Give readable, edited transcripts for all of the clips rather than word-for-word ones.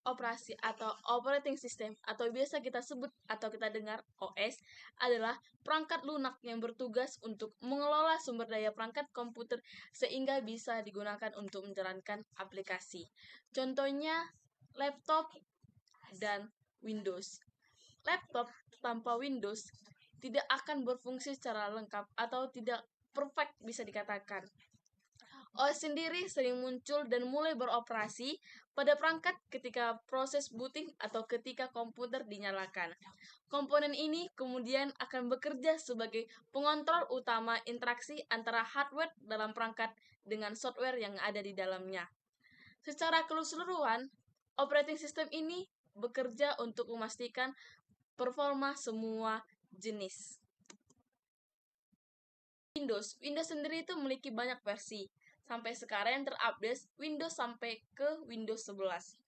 operasi atau operating system atau biasa kita sebut atau kita dengar OS adalah perangkat lunak yang bertugas untuk mengelola sumber daya perangkat komputer sehingga bisa digunakan untuk menjalankan aplikasi. Contohnya laptop dan Windows. Laptop tanpa Windows tidak akan berfungsi secara lengkap atau tidak perfect bisa dikatakan. OS sendiri sering muncul dan mulai beroperasi pada perangkat ketika proses booting atau ketika komputer dinyalakan. Komponen ini kemudian akan bekerja sebagai pengontrol utama interaksi antara hardware dalam perangkat dengan software yang ada di dalamnya. Secara keseluruhan, operating system ini bekerja untuk memastikan performa semua jenis. Windows sendiri itu memiliki banyak versi. Sampai sekarang yang terupdate Windows sampai ke Windows 11.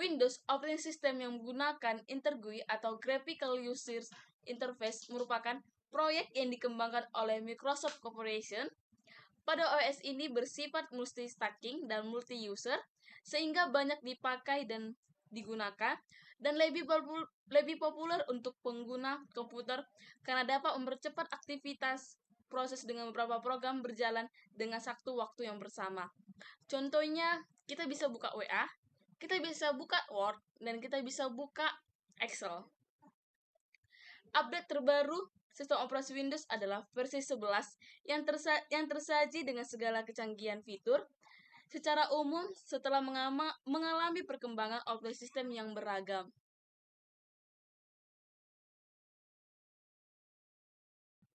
Windows operating system yang menggunakan IntelliGUI atau Graphical User Interface merupakan proyek yang dikembangkan oleh Microsoft Corporation. Pada OS ini bersifat multitasking dan multi-user, sehingga banyak dipakai dan digunakan, dan lebih populer untuk pengguna komputer karena dapat mempercepat aktivitas proses dengan beberapa program berjalan dengan satu waktu yang bersama. Contohnya, kita bisa buka WA, kita bisa buka Word, dan kita bisa buka Excel. Update terbaru sistem operasi Windows adalah versi 11 yang tersaji dengan segala kecanggihan fitur. Secara umum, setelah mengalami perkembangan operating system yang beragam.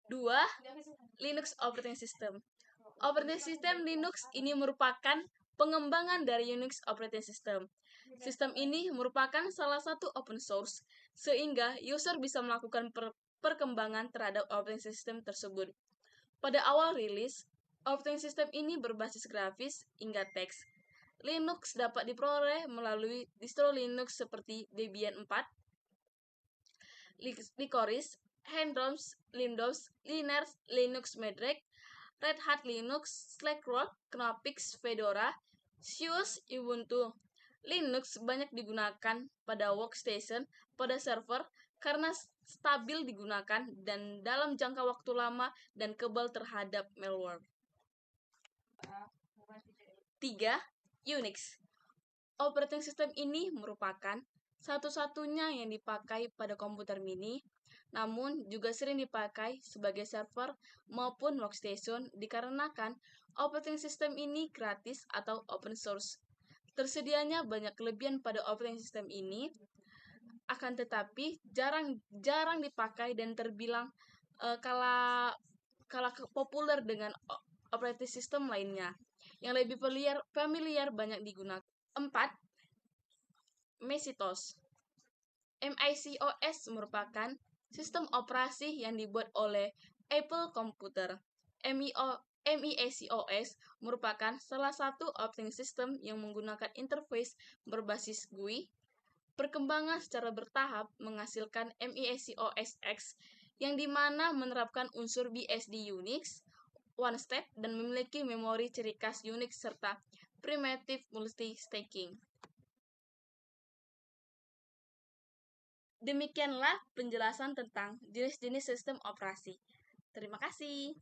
Dua, Linux Operating System. Operating System Linux ini merupakan pengembangan dari Unix Operating System. Sistem ini merupakan salah satu open source, sehingga user bisa melakukan perkembangan terhadap operating system tersebut. Pada awal rilis, operating system ini berbasis grafis hingga teks. Linux dapat diperoleh melalui distro Linux seperti Debian 4, Licorice, Windows, Linux Mint, Red Hat Linux, Slackware, Knoppix, Fedora, SUSE, Ubuntu. Linux banyak digunakan pada workstation, pada server, karena stabil digunakan dan dalam jangka waktu lama dan kebal terhadap malware. 3. Unix. Operating system ini merupakan satu-satunya yang dipakai pada komputer mini, namun juga sering dipakai sebagai server maupun workstation dikarenakan operating system ini gratis atau open source. Tersedianya banyak kelebihan pada operating system ini, akan tetapi jarang dipakai dan terbilang kalah populer dengan operating system lainnya yang lebih familiar banyak digunakan. 4. MacOS. MacOS merupakan sistem operasi yang dibuat oleh Apple Computer. MacOS merupakan salah satu operating system yang menggunakan interface berbasis GUI. Perkembangan secara bertahap menghasilkan MacOS X yang dimana menerapkan unsur BSD Unix, one step, dan memiliki memori ciri khas Unix serta primitive multitasking. Demikianlah penjelasan tentang jenis-jenis sistem operasi. Terima kasih.